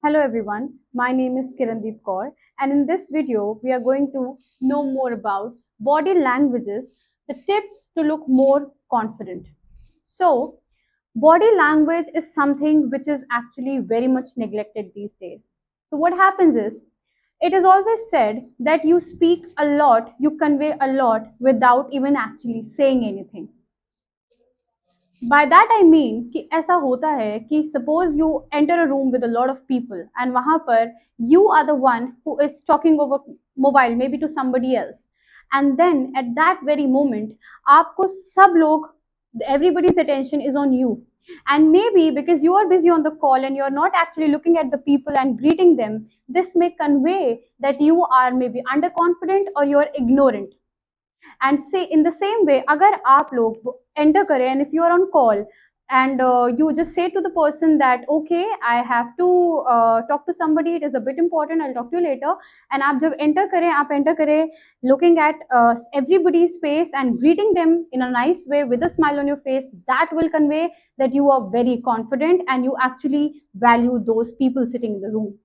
Hello everyone, my name is Kirandeep Kaur and in this video we are going to know more about body languages, the tips to look more confident. So, body language is something which is actually very much neglected these days. So what happens is, it is always said that you speak a lot, you convey a lot without even actually saying anything. By that I mean कि ऐसा होता है कि suppose you enter a room with a lot of people and वहां पर you are the one who is talking over mobile maybe to somebody else and then at that very moment आपको सब लोग everybody's attention is on you, and maybe because you are busy on the call and you're not actually looking at the people and greeting them, this may convey that you are maybe underconfident or you're ignorant. And से इन the same वे अगर आप लोग enter करें and if you are on call and you just say to the person that okay, I have to talk to somebody, it is a bit important, I'll talk to you later. And आप जब enter करें looking at everybody's face and greeting them in a nice way with a smile on your face, that will convey that you are very confident and you actually value those people sitting in the room.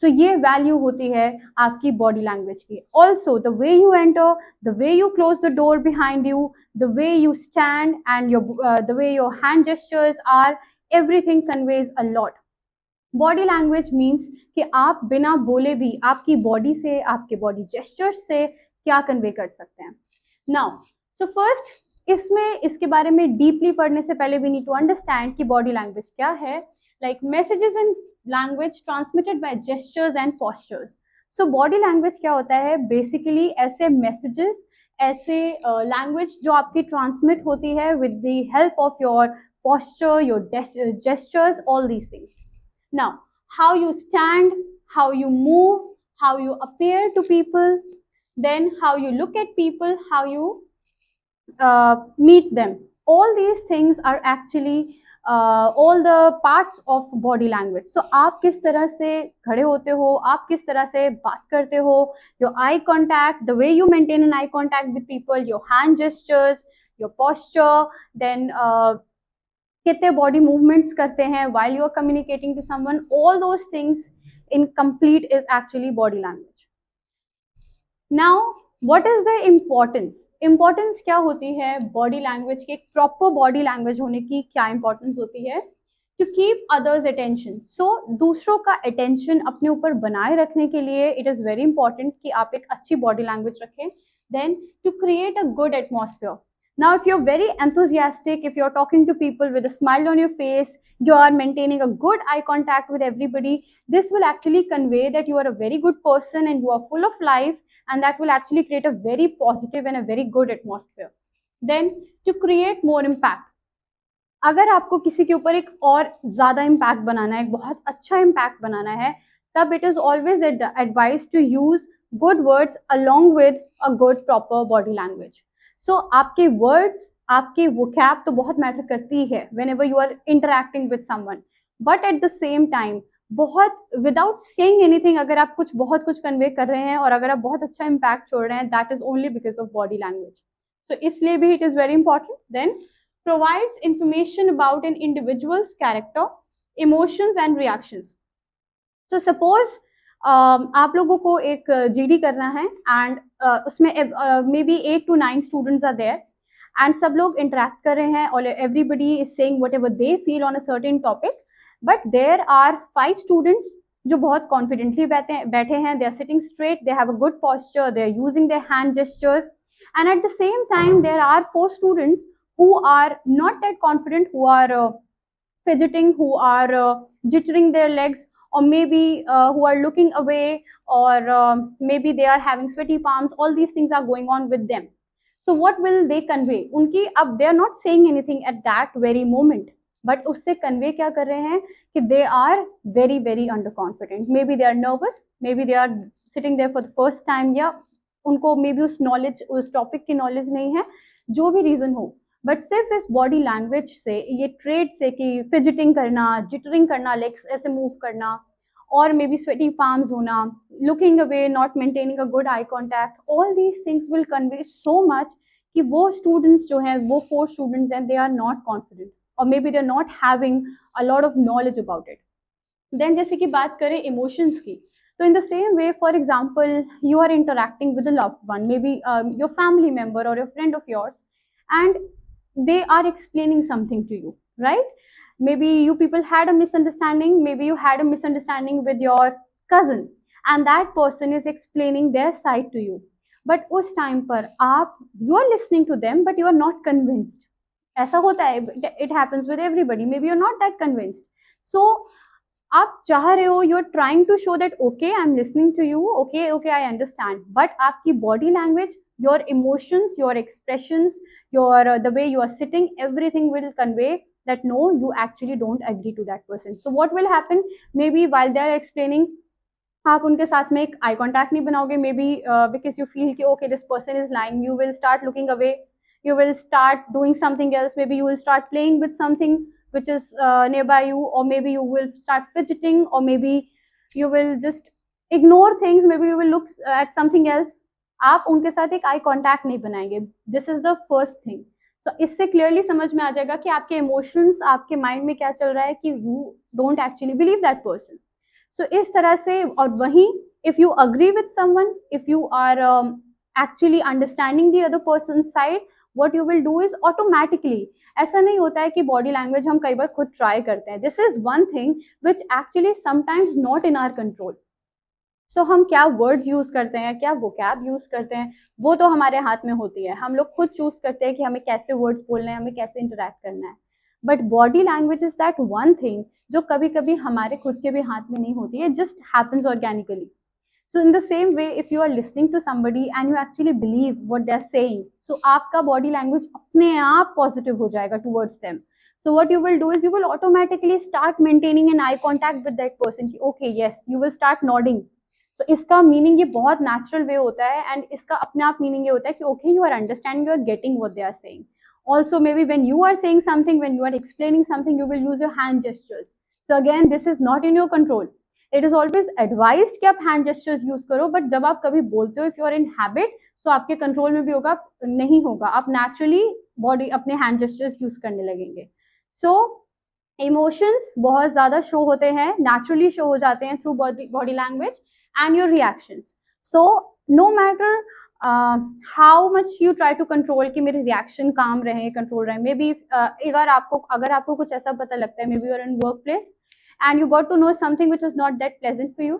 सो ये value होती है आपकी body language की. Also the way you enter, the way you close the door behind you, the way you stand and your the way your hand gestures are, everything conveys a lot. Body language means कि आप बिना बोले भी आपकी body से, आपके body gestures से क्या कन्वे कर सकते हैं. नाउ सो फर्स्ट, इसमें इसके बारे में डीपली पढ़ने से पहले वी नीड टू अंडरस्टैंड कि बॉडी लैंग्वेज क्या है. Like messages in language transmitted by gestures and postures. So body language क्या होता है? बेसिकली ऐसे मैसेजेस, ऐसे लैंग्वेज जो आपकी ट्रांसमिट होती है with the help of your posture, your gestures, all these things. Now, how you stand, how you move, how you appear to people, then how you look at people, how you meet them. All these things are actually all the parts of body language. So आप किस तरह से खड़े होते हो, आप किस तरह से बात करते हो, your eye contact, the way you maintain an eye contact with people, your hand gestures, your posture, then कितने बॉडी मूवमेंट्स करते हैं while you are communicating to someone, all those things in complete is actually body language. Now what is the importance क्या होती है body language की? एक proper body language होने की क्या इंपॉर्टेंस होती है? To keep others attention. So दूसरों का अटेंशन अपने ऊपर बनाए रखने के लिए इट इज़ वेरी इंपॉर्टेंट कि आप एक अच्छी बॉडी लैंग्वेज रखें. Then to create a good atmosphere. Now, if you're very enthusiastic, if you're talking to people with a smile on your face, you are maintaining a good eye contact with everybody, this will actually convey that you are a very good person and you are full of life, and that will actually create a very positive and a very good atmosphere. Then, to create more impact. अगर आपको किसी के ऊपर एक और ज़्यादा impact बनाना है, एक बहुत अच्छा इम्पैक्ट बनाना है, तब it is always advise to use good words along with a good proper body language. So आपके वर्ड्स, आपके वोकैब तो बहुत मैटर करती है whenever you are interacting with someone, but at the same time बहुत without saying anything अगर आप बहुत कुछ कन्वे कर रहे हैं और अगर आप बहुत अच्छा इम्पैक्ट छोड़ रहे हैं, that is only because of body language. So इसलिए भी it is very important. Then provides information about an individual's character, emotions and reactions. So suppose आप लोगों को एक GD करना है and उसमें maybe 8 to 9 students are there and सब लोग interact कर रहे हैं और everybody is saying whatever they feel on a certain topic, but there are 5 students जो बहुत confidently बैठे हैं, they are sitting straight, they have a good posture, they are using their hand gestures, and at the same time there are 4 students who are not that confident, who are fidgeting, who are jittering their legs, or maybe who are looking away, or maybe they are having sweaty palms. All these things are going on with them. So what will they convey? उनकी अब they are not saying anything at that very moment, but उससे convey क्या कर रहे हैं कि they are very very underconfident. Maybe they are nervous, maybe they are sitting there for the first time, या उनको maybe उस knowledge, उस topic की knowledge नहीं है, जो भी reason हो, बट सिर्फ इस बॉडी लैंग्वेज से, ये ट्रेड से कि फिजिटिंग करना, जिटरिंग करना, लेग्स ऐसे मूव करना, और मे बी स्वेटी पाम्स होना, looking away, not maintaining a good eye contact, all these things will convey so much कि वो स्टूडेंट्स जो हैं, वो 4 स्टूडेंट्स हैं, दे आर नॉट कॉन्फिडेंट और maybe they are not having a lot of knowledge about it. Then जैसे कि बात करें इमोशंस की, तो in the same way, for example, you are interacting with a loved one, maybe your family member or your friend of yours, and they are explaining something to you, right? Maybe you people had a misunderstanding, maybe you had a misunderstanding with your cousin, and that person is explaining their side to you, but उस time पर आप, you are listening to them but you are not convinced. ऐसा होता है, it happens with everybody, maybe you're not that convinced. So आप चाह रहे हो, you are trying to show that okay I am listening to you, okay okay I understand, but आपकी body language, your emotions, your expressions, your the way you are sitting, everything will convey that no, you actually don't agree to that person. So what will happen, maybe while they are explaining, आप उनके साथ में एक eye contact नहीं बनाओगे, maybe because you feel कि okay this person is lying, you will start looking away, you will start doing something else, maybe you will start playing with something which is nearby you, or maybe you will start fidgeting, or maybe you will just ignore things, maybe you will look at something else. आप उनके साथ एक eye contact नहीं बनाएंगे. This is the first thing. So इससे clearly समझ में आ जाएगा कि आपके इमोशंस, आपके माइंड में क्या चल रहा है, कि you don't actually believe that person. So इस तरह से, और वहीं if you agree with someone, if you are actually understanding the other person side, what you will do is automatically, ऐसा नहीं होता है कि बॉडी लैंग्वेज हम कई बार खुद ट्राई करते हैं. This is one thing which actually sometimes not in our control. So हम क्या वर्ड्स यूज करते हैं, क्या वोकैब यूज करते हैं, वो तो हमारे हाथ में होती है. हम लोग खुद चूज करते हैं कि हमें कैसे वर्ड्स बोलने हैं, हमें कैसे इंटरेक्ट करना है. But body language is that one thing जो कभी कभी हमारे खुद के भी हाथ में नहीं होती है, just happens organically. So in the same way, if you are listening to somebody and you actually believe what they are saying, so आपका body language अपने आप positive हो जाएगा towards them. So what you will do is you will automatically start maintaining an eye contact with that person. कि okay, yes, you will start nodding. So इसका meaning ये बहुत natural way होता है, and इसका अपने आप meaning ये होता है कि okay, you are understanding, you are getting what they are saying. Also, maybe when you are saying something, when you are explaining something, you will use your hand gestures. So again, this is not in your control. It is always advised कि आप hand gestures use करो, but जब आप कभी बोलते हो, if you are in habit, so आपके control में भी होगा, नहीं होगा, आप नेचुरली बॉडी अपने हैंड जेस्टर्स यूज करने लगेंगे. सो इमोशंस बहुत ज्यादा शो होते हैं, नेचुरली शो हो जाते हैं through body language and your reactions. So no matter how much you try to control कि मेरे रिएक्शन काम रहे, कंट्रोल रहे, मे बी अगर आपको कुछ ऐसा पता लगता है, may be you're in work place and you got to know something which is not that pleasant for you,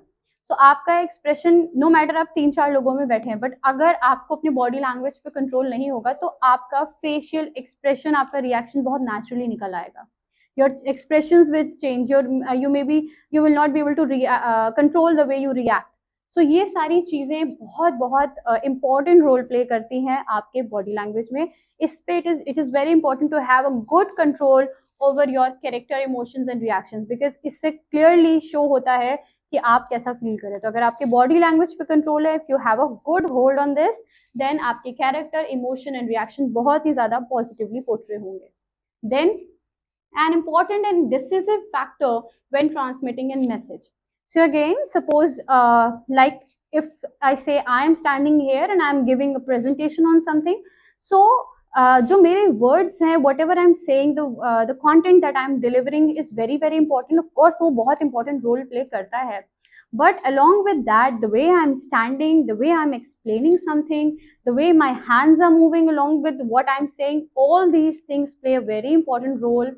so आपका एक्सप्रेशन, नो मैटर आप 3-4 लोगों में बैठे हैं, बट अगर आपको अपनी बॉडी लैंग्वेज पे कंट्रोल नहीं होगा, तो आपका फेशियल एक्सप्रेशन, आपका रिएक्शन बहुत नेचुरली निकल आएगा. Your expressions will change, you maybe, you will not be able to control the way you react. So ये सारी चीजें बहुत बहुत इंपॉर्टेंट रोल प्ले करती हैं आपके बॉडी लैंग्वेज में. इस पे it is very important to have a good control over your character, emotions and reactions, because इससे clearly show होता है कि आप कैसा फील करें. तो अगर आपके बॉडी लैंग्वेज पे कंट्रोल है, if you have a good hold on this, then आपके कैरेक्टर, इमोशन एंड रिएक्शन बहुत ही ज्यादा पॉजिटिवली पोर्ट्रे होंगे. Then an important and decisive factor when transmitting a message. So again, suppose like if I say I am standing here and I am giving a presentation on something, so जो मेरे words हैं, what ever I am saying, the content that I M delivering is very very important. Of course वो बहुत important role play करता है, but along with that, the way I'm standing, the way I'm explaining something, the way my hands are moving along with what I'm saying, all these things play a very important role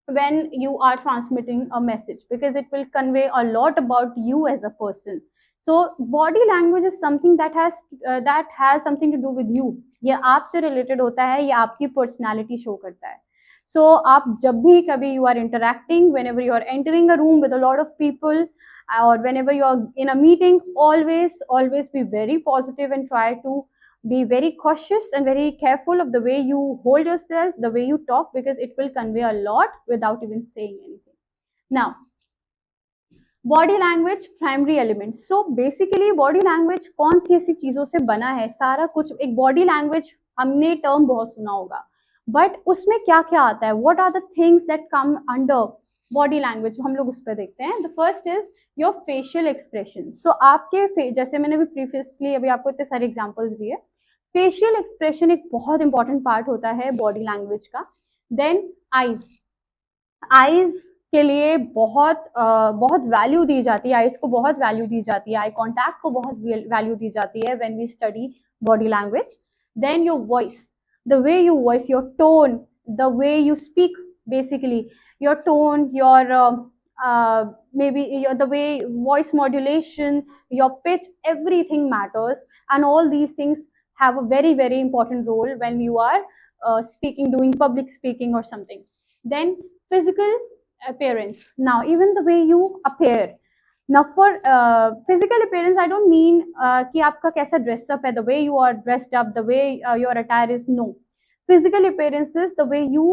when you are transmitting a message, because it will convey a lot about you as a person. So body language is something that has something to do with you. ये आपसे related होता है, ये आपकी personality show करता है. So आप जब भी कभी you are interacting, whenever you are entering a room with a lot of people, or whenever you are in a meeting, always be very positive and try to be very cautious and very careful of the way you hold yourself, the way you talk, because it will convey a lot without even saying anything. Now, body language primary element. So basically body language कौन सी ऐसी चीजों से बना है, सारा कुछ. एक body language, हमने टर्म बहुत सुना होगा, बट उसमें क्या क्या आता है, what are the things that come under body language, हम लोग उस पर देखते हैं. The first is your facial expression. So आपके जैसे मैंने अभी प्रीवियसली अभी आपको इतने सारे एग्जाम्पल्स दिए, फेशियल एक्सप्रेशन एक बहुत इंपॉर्टेंट पार्ट होता है बॉडी लैंग्वेज का. देन आईज के लिए बहुत वैल्यू दी जाती है, आइज को बहुत वैल्यू दी जाती है, आई कॉन्टैक्ट को बहुत वैल्यू दी जाती है when we study body language. Then your voice, the way you voice, your tone, the way you speak, basically your tone, your maybe the way voice modulation, your pitch, everything matters, and all these things have a very very important role when you are speaking, doing public speaking or something. Then physical appearance. Now even the way you appear. Now for physical appearance, I don't mean कि आपका कैसा dress up है, the way you are dressed up, the way your attire is. No, physical appearance is the way you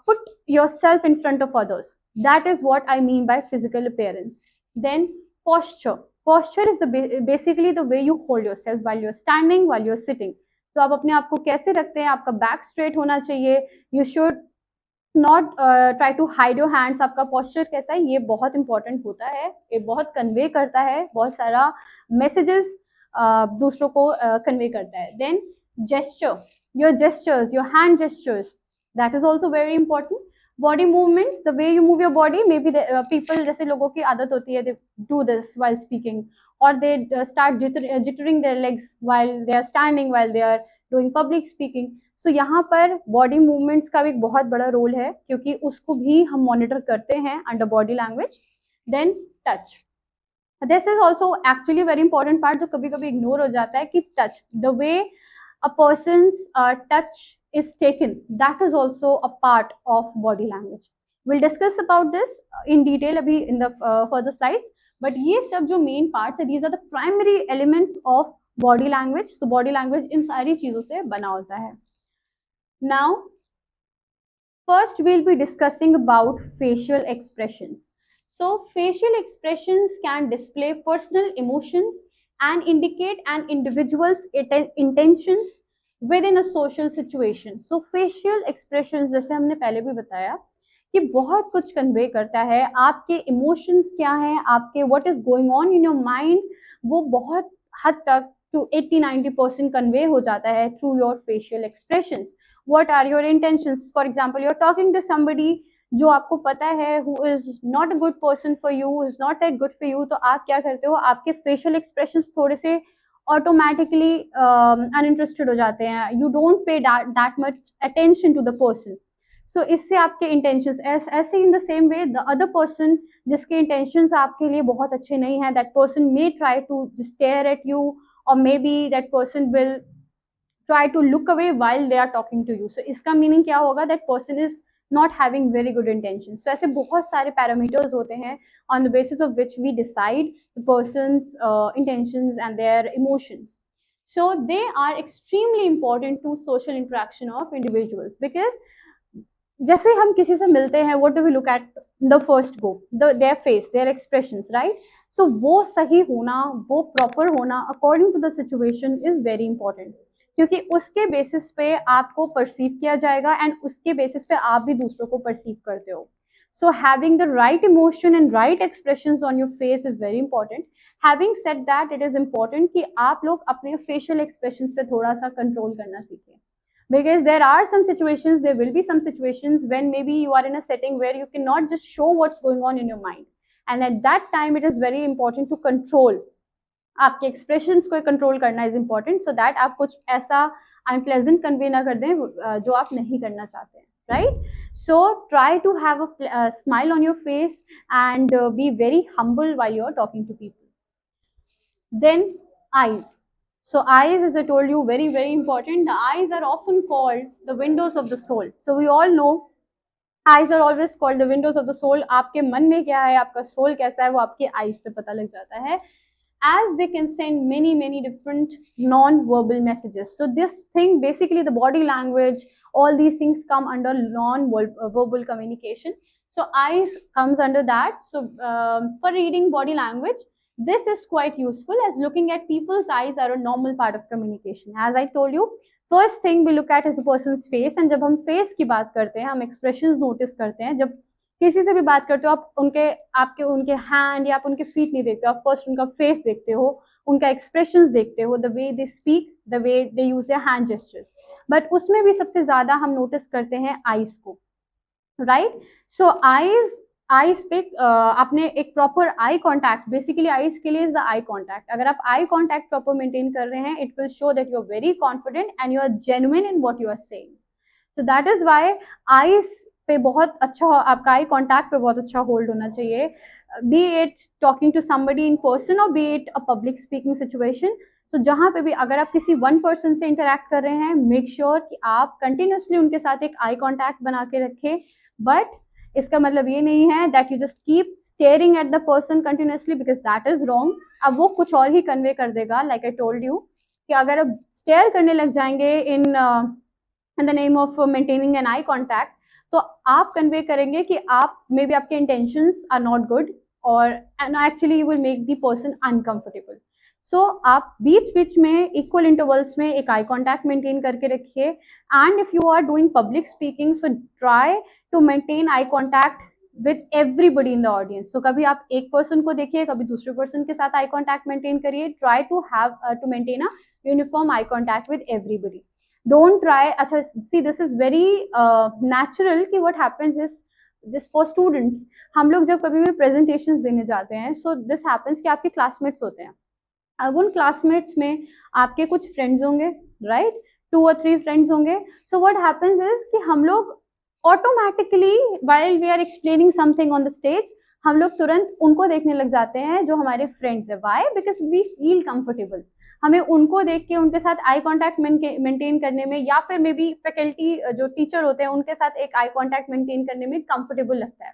put yourself in front of others. That is what I mean by physical appearance. Then posture. Posture is basically the way you hold yourself while you're standing, while you're sitting. तो आप अपने आप को कैसे रखते हैं, आपका back straight होना चाहिए. You should not try to hide your hands. आपका पॉस्चर कैसा है, ये बहुत इंपॉर्टेंट होता है, ये बहुत कन्वे करता है, बहुत सारा मैसेजेस दूसरों को कन्वे करता है. Then gesture, your gestures, your hand gestures, that is also very important. Body movements, the way you move your body. Maybe people, जैसे लोगों की आदत होती है, they do this while speaking, और they start jittering their legs while they are standing, while they are doing public speaking. So यहाँ पर body movements का भी एक बहुत बड़ा रोल है, क्योंकि उसको भी हम मॉनिटर करते हैं under body language. Then touch, this is also actually very important part, जो कभी कभी इग्नोर हो जाता है, कि touch, the way a person's touch is taken, that is also a part of body language. We'll discuss about this in detail abhi in the further slides, but ये सब जो main parts है, these are the primary elements of body language. So body language इन सारी चीजों से बना होता है. Now first we'll be discussing about facial expressions. So facial expressions can display personal emotions and indicate an individual's intentions within a social situation. So facial expressions, जैसे हमने पहले भी बताया, कि बहुत कुछ कन्वे करता है. आपके इमोशंस क्या हैं, आपके what is going on in your mind, वो बहुत हद तक टू 80-90% कन्वे हो जाता है through your facial expressions. What are your intentions. For example, you are talking to somebody जो आपको पता है who is not a good person for you, is not that good for you, तो आप क्या करते हो, आपके फेशियल एक्सप्रेशंस थोड़े से ऑटोमेटिकली अनइंटरेस्टेड हो जाते हैं. You don't pay that much attention to the person. So इससे आपके इंटेंशंस, ऐसे in the same way the other person जिसके इंटेंशंस आपके लिए बहुत अच्छे नहीं हैं, that person may try to stare at you, और maybe that person will try to look away while they are talking to you. So इसका meaning क्या होगा, that person is not having very good intentions. So ऐसे बहुत सारे parameters होते हैं on the basis of which we decide the person's intentions and their emotions. So they are extremely important to social interaction of individuals, because जैसे हम किसी से मिलते हैं, what do we look at the first go, their face, their expressions, right? So वो सही होना, वो proper होना according to the situation is very important, क्योंकि उसके बेसिस पे आपको परसीव किया जाएगा एंड उसके बेसिस पे आप भी दूसरों को परसीव करते हो. So having the right emotion and right expressions on your face is very important. Having said that, it is important कि आप लोग अपने फेशियल एक्सप्रेशंस पे थोड़ा सा कंट्रोल करना सीखें, because there are some situations, there will be some situations when maybe you are in a setting where you cannot just show what's going on in your mind, and at that time it is very important to control. आपके expressions को control करना is important, so that आप कुछ ऐसा unpleasant convey ना कर दें जो आप नहीं करना चाहते हैं, right? So try to have a smile on your face and be very humble while you are talking to people. Then eyes. So eyes, as I told you, very very important. The eyes are often called the windows of the soul. So we all know eyes are always called the windows of the soul. आपके मन में क्या है, आपका soul कैसा है, वो आपके eyes से पता लग जाता है, as they can send many different non-verbal messages. So this thing, basically the body language, all these things come under non-verbal communication. So eyes comes under that. So for reading body language, this is quite useful, as looking at people's eyes are a normal part of communication. As I told you, first thing we look at is a person's face, and जब हम face की बात करते हैं, हम expressions notice करते हैं. जब किसी से भी बात करते हो, आप उनके हैंड या आप उनके फीट नहीं देखते हो, आप फर्स्ट उनका फेस देखते हो, उनका एक्सप्रेशंस देखते हो, the way they speak, the way they use their hand gestures. But उसमें भी सबसे ज्यादा हम नोटिस करते हैं आईज को, राइट? सो आईज आईज पे आपने एक proper eye contact, basically eyes के लिए इज द आई कांटेक्ट, अगर आप आई कांटेक्ट प्रॉपर मेंटेन कर रहे हैं, it will show that you are very confident and you are genuine in what you are saying. So that is why eyes पे बहुत अच्छा, आपका आई कांटेक्ट पे बहुत अच्छा होल्ड होना चाहिए, be it talking to somebody in person और be it a public speaking situation. So जहाँ पे भी अगर आप किसी वन पर्सन से इंटरेक्ट कर रहे हैं, मेक श्योर कि आप कंटिन्यूसली उनके साथ एक आई कांटेक्ट बना के रखें. बट इसका मतलब ये नहीं है that you just keep staring at the person continuously, because that is wrong. अब वो कुछ और ही कन्वे कर देगा. लाइक आई टोल्ड यू कि अगर आप स्टेयर करने लग जाएंगे in the name of maintaining an eye contact, तो आप कन्वे करेंगे कि आप मे बी आपके इंटेंशंस आर नॉट गुड, और actually you will make the person uncomfortable. So आप बीच बीच में इक्वल इंटरवल्स में एक आई कॉन्टैक्ट मेंटेन करके रखिए. And if you are doing public speaking, so try to maintain eye contact with everybody in the audience. So कभी आप एक पर्सन को देखिए, कभी दूसरे पर्सन के साथ आई कॉन्टैक्ट मेंटेन करिए. Try to have to maintain a uniform eye contact with everybody. Don't try. अच्छा, see this is very natural कि what happens is just for students. हम लोग जब कभी भी प्रेजेंटेशंस देने जाते हैं, सो दिस हैपेंस कि आपके क्लासमेट्स होते हैं. अब उन क्लासमेट्स में आपके कुछ फ्रेंड्स होंगे, राइट, 2 or 3 फ्रेंड्स होंगे. सो व्हाट हैपेंस इज कि हम लोग automatically while we are explaining something on the stage, हम लोग तुरंत उनको देखने लग जाते हैं जो हमारे फ्रेंड्स है. Why? Because we feel comfortable. हमें उनको देख के उनके साथ आई कांटेक्ट मेंटेन करने में, या फिर मे बी फैकल्टी जो टीचर होते हैं उनके साथ एक आई कांटेक्ट मेंटेन करने में कंफर्टेबल लगता है.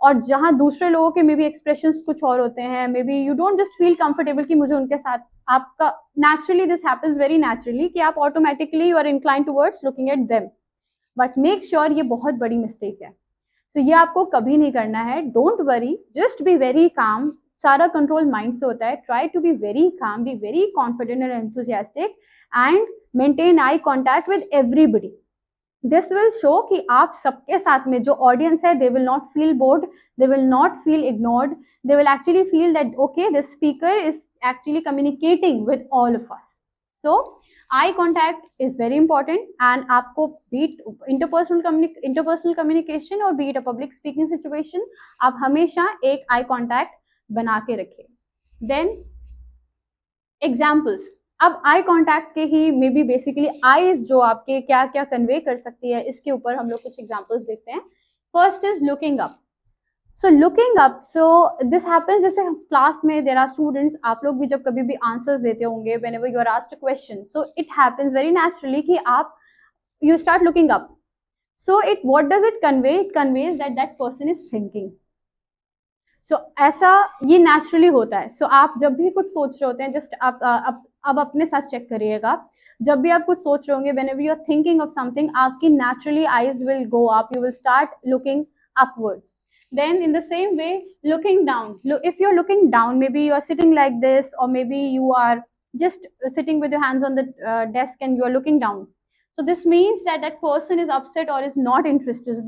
और जहाँ दूसरे लोगों के मे बी एक्सप्रेशंस कुछ और होते हैं, maybe you don't just feel comfortable कि मुझे उनके साथ, आपका naturally this happens very naturally कि आप automatically you are incline towards looking at them. But make sure ये बहुत बड़ी मिस्टेक है. तो ये आपको कभी नहीं करना है. Don't worry, just be very calm. सारा कंट्रोल माइंड से होता है. Try to be very calm, be very confident and enthusiastic and maintain eye contact with everybody. This will show कि आप सबके साथ में जो ऑडियंस है, they will not feel bored, they will not feel ignored, they will actually feel that okay, this speaker is actually communicating with all of us. So eye contact is very important. And आपको be it interpersonal communication और be it a public speaking situation, आप हमेशा एक eye contact बना के रखें. Then examples. अब eye contact के ही मे बी बेसिकली आईज जो आपके क्या क्या कन्वे कर सकती है, इसके ऊपर हम लोग कुछ एग्जाम्पल्स देखते हैं. First is looking up. So looking up, so this happens जैसे क्लास में देयर आर स्टूडेंट्स, आप लोग भी जब कभी भी आंसर्स देते होंगे, whenever you are asked a question, so it happens very naturally कि आप you start looking up. So it what does it convey? It conveys that that person is thinking. So ऐसा ये नेचुरली होता है. सो आप जब भी कुछ सोच रहे होते हैं, जस्ट आप अब अपने साथ चेक करिएगा. जब भी आप कुछ सोच रहे होंगे, whenever you are thinking of something, आपकी naturally eyes will go up, you will start looking upwards. Then in the same way, looking down. If you're looking down, maybe you are sitting like this, or maybe you are just sitting with your hands on the desk and you are looking down. So this means that that person is upset or is not interested.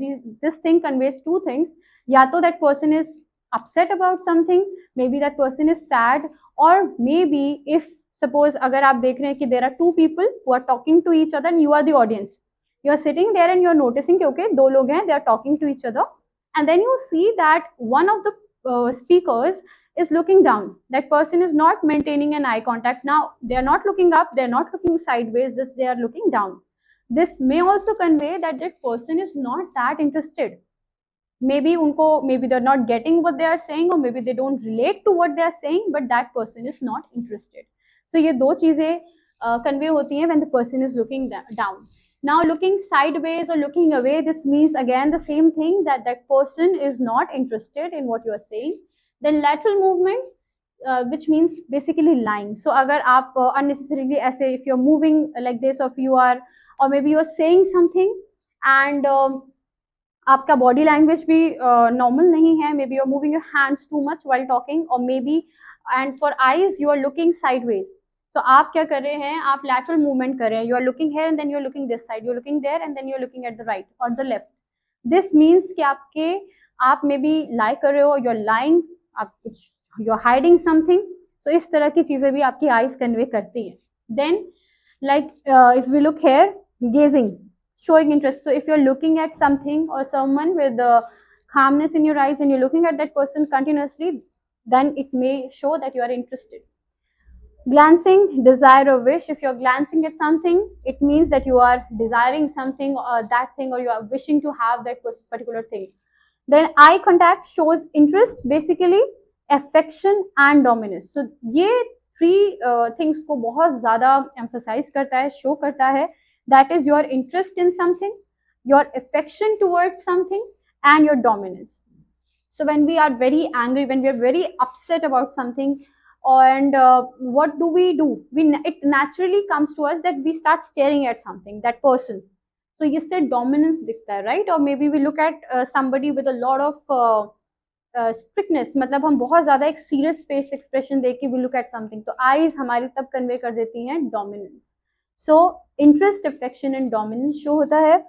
This thing conveys two things. Ya to that person is upset about something, maybe that person is sad, or maybe if suppose agar aap dekh rahe hain ki there are two people who are talking to each other and you are the audience, you are sitting there and you are noticing कि okay, दो लोग हैं, they are talking to each other, and then you see that one of the speakers is looking down. That person is not maintaining an eye contact. Now they are not looking up, they are not looking sideways, just they are looking down. This may also convey that that person is not that interested. Maybe unko, maybe they're not getting what they are saying, or maybe they don't relate to what they are saying, but that person is not interested. So ये दो चीजें convey होती हैं when the person is looking down. Now looking sideways or looking away, this means again the same thing, that that person is not interested in what you are saying. Then lateral movement, which means basically lying. So agar aap unnecessarily ऐसे, if you're moving like this, or if you are, or maybe you are saying something and आपका body language भी normal नहीं है, maybe you are moving your hands too much while talking, और maybe and for eyes you are looking sideways. तो आप क्या कर रहे हैं, आप लैटरल मूवमेंट कर रहे हैं. You are looking here and then you are looking this side, you are looking there and then you are looking at the right और द लेफ्ट. दिस मीन्स कि आप मे बी लाई कर रहे हो, you are lying, आप कुछ you are hiding something. तो इस तरह की चीजें भी आपकी आईज कन्वे करती हैं. Then like if we look here, gazing, showing interest. So if you're looking at something or someone with calmness in your eyes and you're looking at that person continuously, then it may show that you are interested. Glancing, desire or wish. If you're glancing at something, it means that you are desiring something or that thing, or you are wishing to have that particular thing. Then eye contact shows interest, basically affection and dominance. So ये three things को बहुत ज़्यादा emphasize करता है, show करता है. That is your interest in something, your affection towards something, and your dominance. So when we are very angry, when we are very upset about something, and what do? It naturally comes to us that we start staring at something, that person. So इससे dominance दिखता है, right? Or maybe we look at somebody with a lot of strictness, मतलब हम बहुत ज़्यादा एक serious face expression देख के we look at something, तो eyes हमारी तब convey कर देती हैं dominance. So interest, affection and dominance show होता है.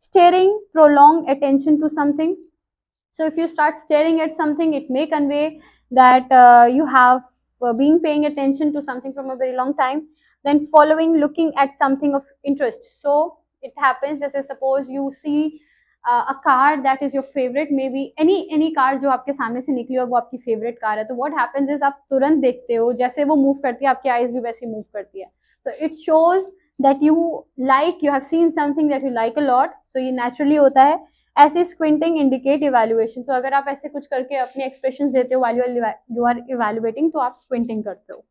Staring, prolonged attention to something. So if you start staring at something, it may convey that you have been paying attention to something from a very long time. Then following, looking at something of interest. So it happens, जैसे suppose you see a car that is your favorite, maybe any car जो आपके सामने से निकली और वो आपकी favorite car है, तो what happens is आप तुरंत देखते हो, जैसे वो move करती है, आपकी eyes भी वैसे move करती है. So it shows that you have seen something that you like a lot. So ये naturally होता है. ऐसे स्क्विंटिंग इंडिकेट इवैल्यूएशन. तो अगर आप ऐसे कुछ करके अपने एक्सप्रेशन देते हो व्हाइल यू आर इवैल्यूएटिंग, तो आप स्क्विंटिंग करते हो.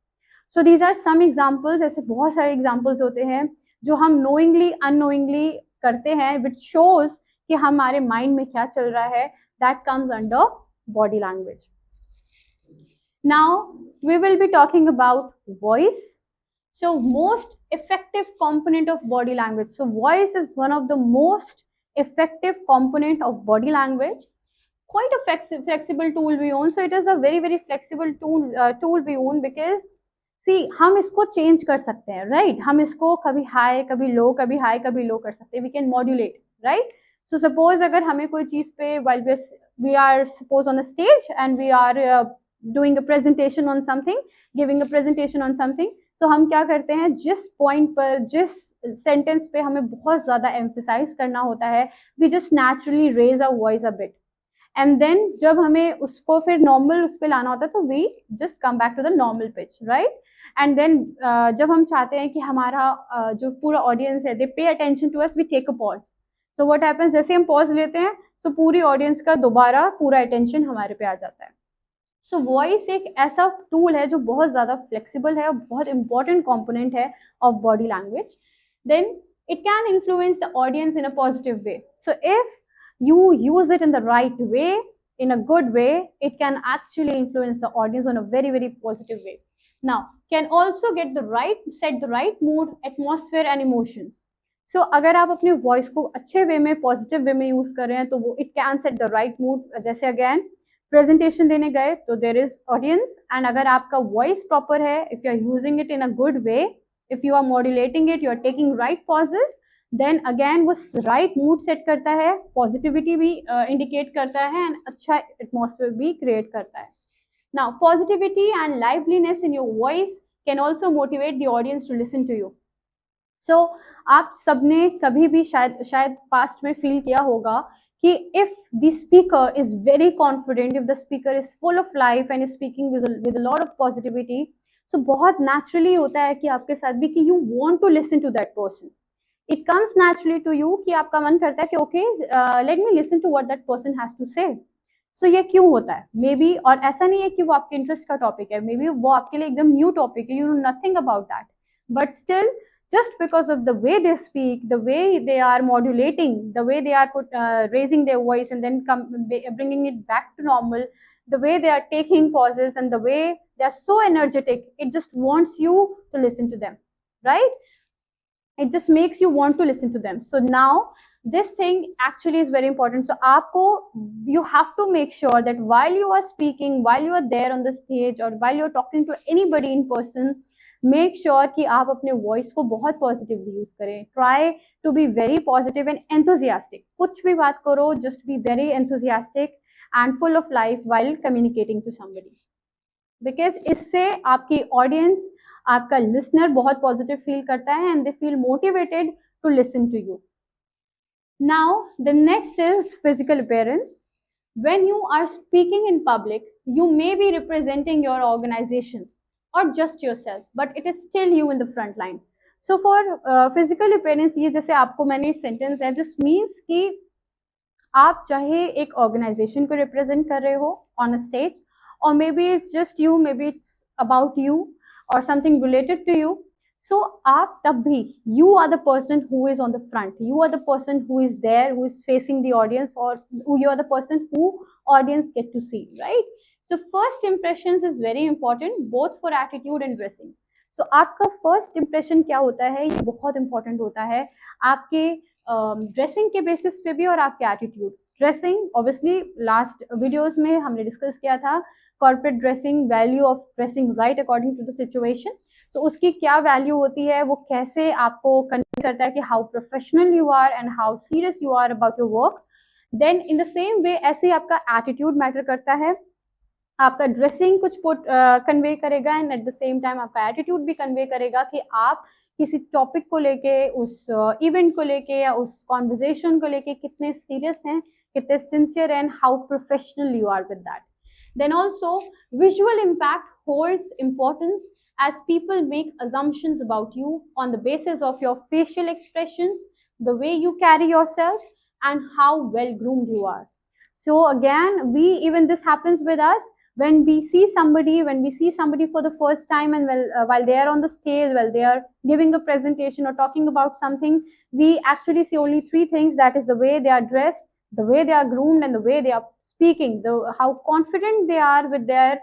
So these are some examples. ऐसे बहुत सारे एग्जांपल्स होते हैं जो हम नोइंगली अननोइंगली करते हैं, विच शोज कि हमारे माइंड में क्या चल रहा है. That comes under body language. Now we will be talking about voice. So most effective component of body language. So voice is one of the most effective component of body language. Quite a flexible tool we own. So it is a very flexible tool we own, because see हम इसको change कर सकते हैं, right? हम इसको कभी high कभी low, कभी high कभी low कर सकते हैं. We can modulate, right? So suppose अगर हमें कोई चीज पे while we are suppose on a stage and we are doing a presentation on something, giving a presentation on something. तो हम क्या करते हैं, जिस पॉइंट पर, जिस सेंटेंस पे हमें बहुत ज़्यादा एम्फेसाइज करना होता है, we just naturally raise a voice a bit. And then जब हमें उसको फिर नॉर्मल उस पर लाना होता है, तो we just come back to the normal pitch, right. And then जब हम चाहते हैं कि हमारा जो पूरा ऑडियंस है, they pay attention to us, we take a pause. So what happens, जैसे हम पॉज लेते हैं, तो पूरी ऑडियंस का दोबारा पूरा अटेंशन हमारे पे आ जाता है. सो वॉइस एक ऐसा टूल है जो बहुत ज़्यादा फ्लेक्सिबल है और बहुत इंपॉर्टेंट कंपोनेंट है of body language. Then it can influence the audience in a positive way. So if you use it in the right way, in a good way, it can actually influence the audience on a very positive way. Now can also set the right mood, atmosphere and emotions. So अगर आप अपने voice को अच्छे वे में, positive way में use कर रहे हैं, तो वो it can set the right mood. जैसे अगेन प्रेजेंटेशन देने गए तो देर इज ऑडियंस, एंड अगर आपका वॉइस प्रॉपर है, if you are using it in a good way, if you are modulating it, you are taking right pauses, then again वो right mood सेट करता है, पॉजिटिविटी भी इंडिकेट करता है, एंड अच्छा एटमॉस्फेयर भी क्रिएट करता है. Now positivity and liveliness in your voice can also motivate the audience to listen to you. So आप सबने कभी भी शायद पास्ट में फील किया होगा कि if the speaker is very confident, if the speaker is full of life and speaking with a lot of positivity, so बहुत नेचुरली होता है कि आपके साथ भी कि you want to listen to that person. It comes naturally to you कि आपका मन करता है कि okay, let me listen to what that person has to say. So ये क्यों होता है? मे बी, और ऐसा नहीं है कि वो आपके इंटरेस्ट का टॉपिक है, मे बी वो आपके लिए एकदम न्यू टॉपिक है, you know nothing about that, but still just because of the way they speak, the way they are modulating, the way they are raising their voice and then bringing it back to normal, the way they are taking pauses and the way they are so energetic, it just wants you to listen to them, right? It just makes you want to listen to them. So now this thing actually is very important. So aapko, you have to make sure that while you are speaking, while you are there on the stage, or while you are talking to anybody in person, make sure कि आप अपने voice को बहुत positively use करें. Try to be very positive and enthusiastic. कुछ भी बात करो, just be very enthusiastic and full of life while communicating to somebody, because इससे आपकी ऑडियंस, आपका लिसनर बहुत पॉजिटिव फील करता है and they feel motivated to listen to you. Now the next is physical appearance. When you are speaking in public, you may be representing your organization or just yourself, but it is still you in the front line. So for physical appearance, ये जैसे आपको मैंने sentence है, this means कि आप चाहे एक organisation को रिप्रेजेंट कर रहे हो ऑन अ स्टेज, और maybe it's just you, maybe it's about you और something related to you. So आप तब भी you are the person who is on the front, you are the person who is there, who is facing the audience, और you are the person who audience get to see, right? So first impression is very important both for attitude and dressing. So आपका first impression क्या होता है, ये बहुत important होता है आपके ड्रेसिंग के बेसिस पे भी और आपके attitude. Dressing obviously last videos में हमने डिस्कस किया था corporate dressing, value of dressing right according to the situation. तो उसकी क्या वैल्यू होती है, वो कैसे आपको कन्वे करता है कि how professional you are and how serious you are about your work. Then in the same way ऐसे ही आपका एटीट्यूड मैटर करता है. आपका ड्रेसिंग कुछ कन्वे करेगा and eight the same time आपका एटीट्यूड भी कन्वे करेगा कि आप किसी टॉपिक को लेके, उस इवेंट को लेके या उस कॉन्वर्जेशन को लेके कितने सीरियस हैं, कितने sincere and how professional you are with that. Then also, visual impact holds importance as people make assumptions about you on the basis of your facial expressions, the way you carry yourself, and how well groomed you are. So again, even this happens with us when we see somebody for the first time, and while they are on the stage, while they are giving a presentation or talking about something, we actually see only three things. That is the way they are dressed, the way they are groomed, and the way they are speaking, how confident they are with their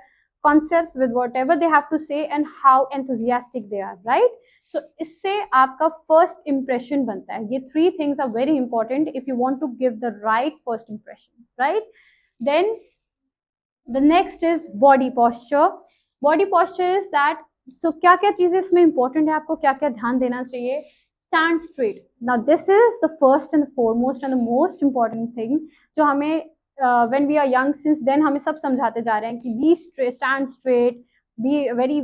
concepts, with whatever they have to say, and how enthusiastic they are, right? So इससे आपका first impression बनता है. ये three things are very important if you want to give the right first impression, right? Then the next is body posture. Body posture is that, so क्या क्या चीजें इसमें important है, आपको क्या क्या ध्यान देना चाहिए. Stand straight. Now this is the first and the foremost and the most important thing जो हमें when we are young, since then हमें सब समझाते जा रहे हैं कि be straight, stand straight, be very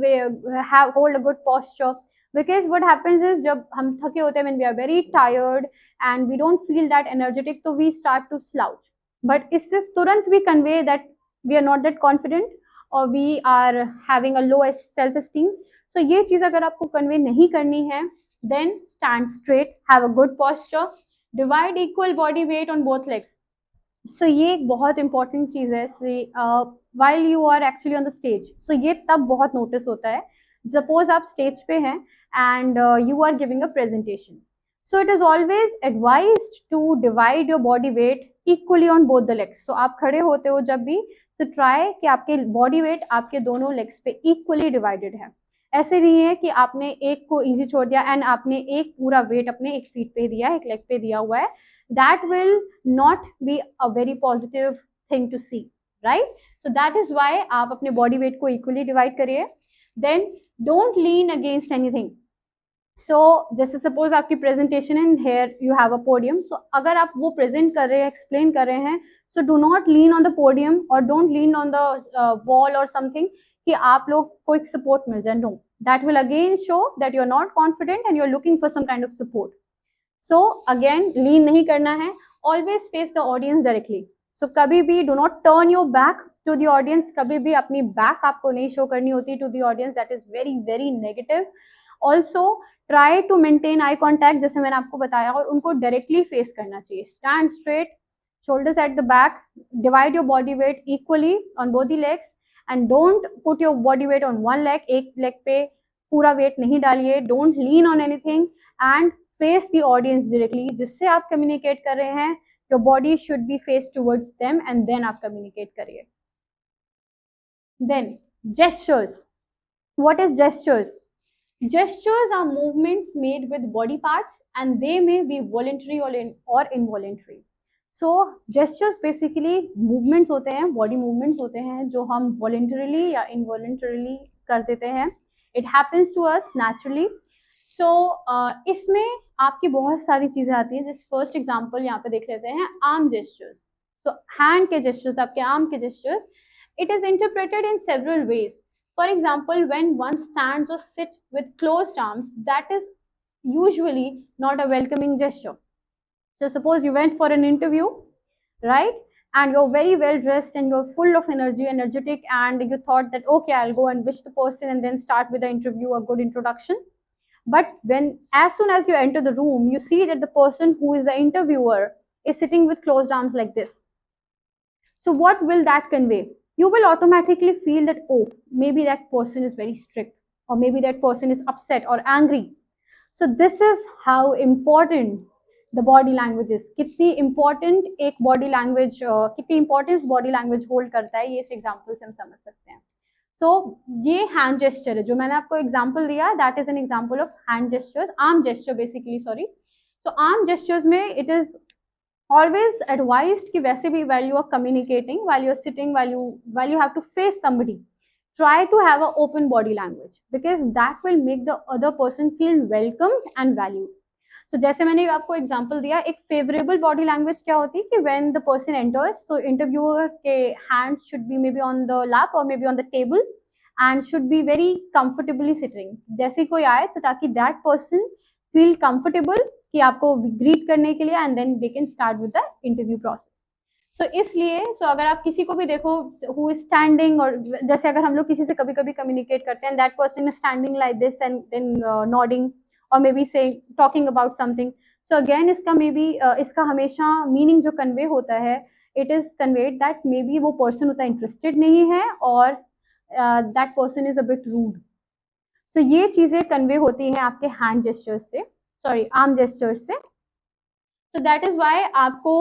hold a good posture. Because what happens is जब हम थके होते हैं, when we are very tired and we don't feel that energetic, तो we start to slouch. But इससे तुरंत we convey that we are not that confident or we are having a low self esteem. So ये चीज अगर आपको convey नहीं करनी है, then stand straight, have a good posture, divide equal body weight on both legs. So ये एक बहुत important चीज है. while you are actually on the stage, so ये तब बहुत notice होता है. Suppose आप stage पे हैं and you are giving a presentation. So it is always advised to divide your body weight equally on both the legs. So आप खड़े होते हो जब भी, so try कि आपके body weight आपके दोनों legs पे equally divided है. ऐसे नहीं है कि आपने एक को easy छोड़ दिया and आपने एक पूरा weight अपने एक feet पे दिया, एक leg पे दिया हुआ है. That will not be a very positive thing to see, right? So that is why आप अपने body weight को equally divide करिए. Then don't lean against anything. So जैसे suppose आपकी presentation and here you have a podium. So अगर आप वो present कर रहे हैं, explain कर रहे हैं, so do not lean on the podium or don't lean on the wall or something कि आप लोग को एक support मिल जाए. No, that will again show that you are not confident and you are looking for some kind of support. So again, lean नहीं करना है. Always face the audience directly. So कभी भी do not turn your back to the audience. कभी भी अपनी back आपको नहीं show करनी होती to the audience. That is very negative. Also try to maintain eye contact जैसे मैंने आपको बताया, और उनको directly face करना चाहिए. Stand straight, shoulders at the back, divide your body weight equally on both the legs, and don't put your body weight on one leg. एक leg पे पूरा weight नहीं डालिए. Don't lean on anything and face the audience directly. जिससे आप communicate कर रहे हैं, your body should be faced towards them and then आप communicate करिए. Then gestures. What is gestures? Gestures are movements made with body parts and they may be voluntary or involuntary. So gestures basically movements होते हैं, body movements होते हैं जो हम voluntarily या involuntarily कर देते हैं. It happens to us naturally. So इसमें आपकी बहुत सारी चीजें आती हैं. जैसे फर्स्ट एग्जांपल यहाँ पे देख लेते हैं, arm gestures. So hand के gestures, आपके arm के gestures, it is interpreted in several ways. For example, when one stands or sits with closed arms, that is usually not a welcoming gesture. So suppose you went for an interview, right? and you're very well dressed and you're full of energy, energetic, and you thought that okay, I'll go and wish the person and then start with the interview, a good introduction. But when as soon as you enter the room, you see that the person who is the interviewer is sitting with closed arms like this. So what will that convey? You will automatically feel that, oh, maybe that person is very strict, or maybe that person is upset or angry. So this is how important the body language is. कितनी important एक body language, कितनी importance body language hold करता है, ये इस example से हम समझ सकते हैं. So ये hand gesture है, जो मैंने आपको example दिया, that is an example of hand gestures, arm gesture basically, sorry. So arm gestures में it is always advised कि वैसे भी while you are communicating, while you are sitting, while you have to face somebody, try to have an open body language because that will make the other person feel welcomed and valued. So जैसे मैंने आपको example दिया, एक favourable body language क्या होती है कि when the person enters, so interviewer के hands should be maybe on the lap और maybe on the table and should be very comfortably sitting. जैसे कोई आए तो ताकि दैट पर्सन फील कंफर्टेबल कि आपको ग्रीट करने के लिए and then they can start with the interview process. तो इसलिए अगर आप किसी को भी देखो हु इज स्टैंडिंग, और जैसे अगर हम लोग किसी से कभी कभी कम्युनिकेट करते हैं, that person is standing like this and then nodding और maybe say talking about something. So again इसका मे बी इसका हमेशा मीनिंग जो कन्वे होता है, it is conveyed that maybe वो पर्सन उतना इंटरेस्टेड नहीं है और that person is a bit rude. So ये चीजें कन्वे होती हैं आपके हैंड जेस्चर्स से, सॉरी आर्म जेस्चर्स से. So that is why आपको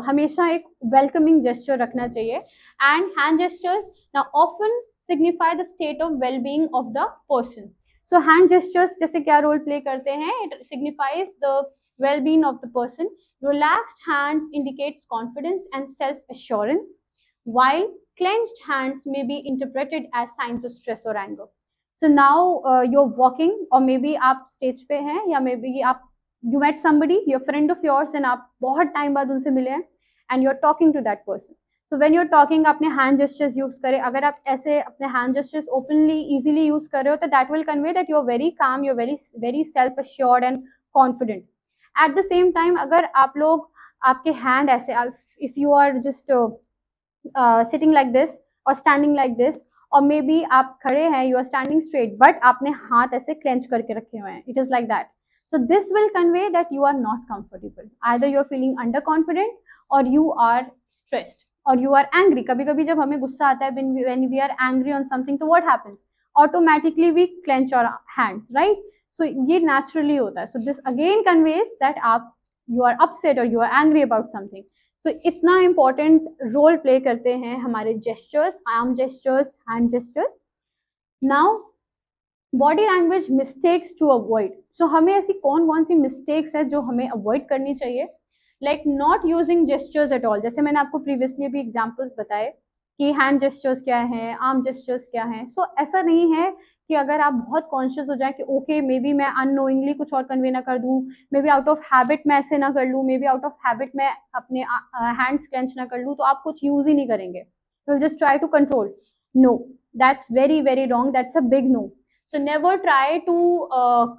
हमेशा एक welcoming gesture रखना चाहिए. And hand gestures now often signify the state of well-being of the person. So hand gestures जैसे क्या role play करते हैं? It signifies the well-being of the person. Relaxed hands indicates confidence and self-assurance, while clenched hands may be interpreted as signs of stress or anger. So now you're walking, or maybe आप stage पे हैं, या maybe आप you met somebody, your friend of yours, and आप बहुत time बाद उनसे मिले हैं and you're talking to that person. So when you're talking, अपने hand gestures use करें. अगर आप ऐसे अपने hand gestures openly, easily use कर रहे हो तो that will convey that you're very calm, you're very self assured and confident. At the same time, अगर आप लोग आपके hand ऐसे, if you are just sitting like this or standing like this, or maybe आप खड़े हैं, you are standing straight, but आपने हाथ ऐसे clench करके रखे हुए हैं, it is like that. So this will convey that you are not comfortable. Either you are feeling underconfident or you are stressed or you are angry. कभी-कभी जब हमें गुस्सा आता है, when we are angry on something, तो what happens? Automatically we clench our hands, right? So ये naturally होता है. So this again conveys that you are upset or you are angry about something. So इतना important role play करते हैं हमारे gestures, arm gestures, hand gestures. Now body language mistakes to avoid. So हमें ऐसी कौन कौन सी मिस्टेक्स है जो हमें अवॉइड करनी चाहिए? Like not using gestures at all. जैसे मैंने आपको प्रीवियसली भी एग्जांपल्स बताए कि हैंड जेस्चर्स क्या हैं, आर्म जेस्चर्स क्या हैं. सो ऐसा नहीं है कि अगर आप बहुत कॉन्शियस हो जाए कि ओके मे बी मैं अननोइंगली कुछ और कन्वे ना कर दूँ, may be out of habit मैं ऐसे ना कर लूँ, may be out of habit मैं अपने हैंड्स क्लेंच ना कर लूँ, तो आप कुछ यूज ही नहीं करेंगे. You will just try to control. No, that's very very wrong. That's a big no. So never try to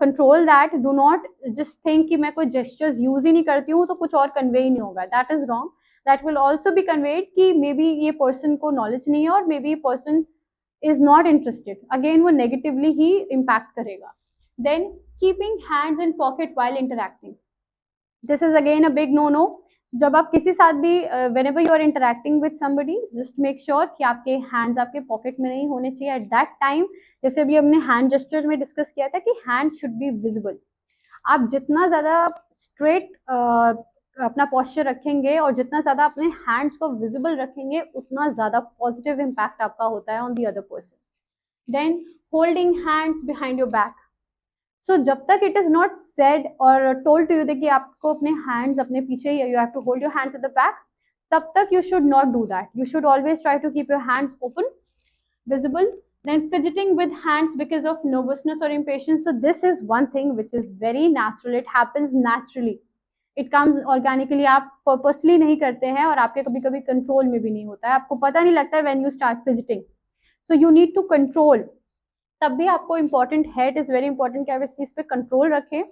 control that. Do not just think कि मैं कोई gestures use ही नहीं करती हूँ तो कुछ और convey ही नहीं होगा. That is wrong. That will also be conveyed कि maybe ये person को knowledge नहीं है और maybe person is not interested. Again वो negatively ही impact करेगा. Then keeping hands in pocket while interacting. This is again a big no-no. जब आप किसी साथ भी whenever you are interacting with somebody, just make sure कि आपके hands आपके pocket में नहीं होने चाहिए at that time. जैसे अभी हमने hand gesture में discuss किया था कि hand should be visible. आप जितना ज़्यादा straight अपना posture रखेंगे और जितना ज़्यादा अपने hands को visible रखेंगे, उतना ज़्यादा positive impact आपका होता है on the other person. Then holding hands behind your back. So जब तक it is not said or told to you कि आपको अपने hands अपने पीछे, you have to hold your hands at the back, तब तक you should not do that. You should always try to keep your hands open, visible. Then fidgeting with hands because of nervousness or impatience. So this is one thing which is very natural. It happens naturally. It comes organically. आप purposely नहीं करते हैं और आपके कभी-कभी control में भी नहीं होता है. आपको पता नहीं लगता है when you start fidgeting. So you need to control. तब भी आपको इम्पॉर्टेंट है, इट इज़ वेरी इंपॉर्टेंट कि आप इस चीज़ पे कंट्रोल रखें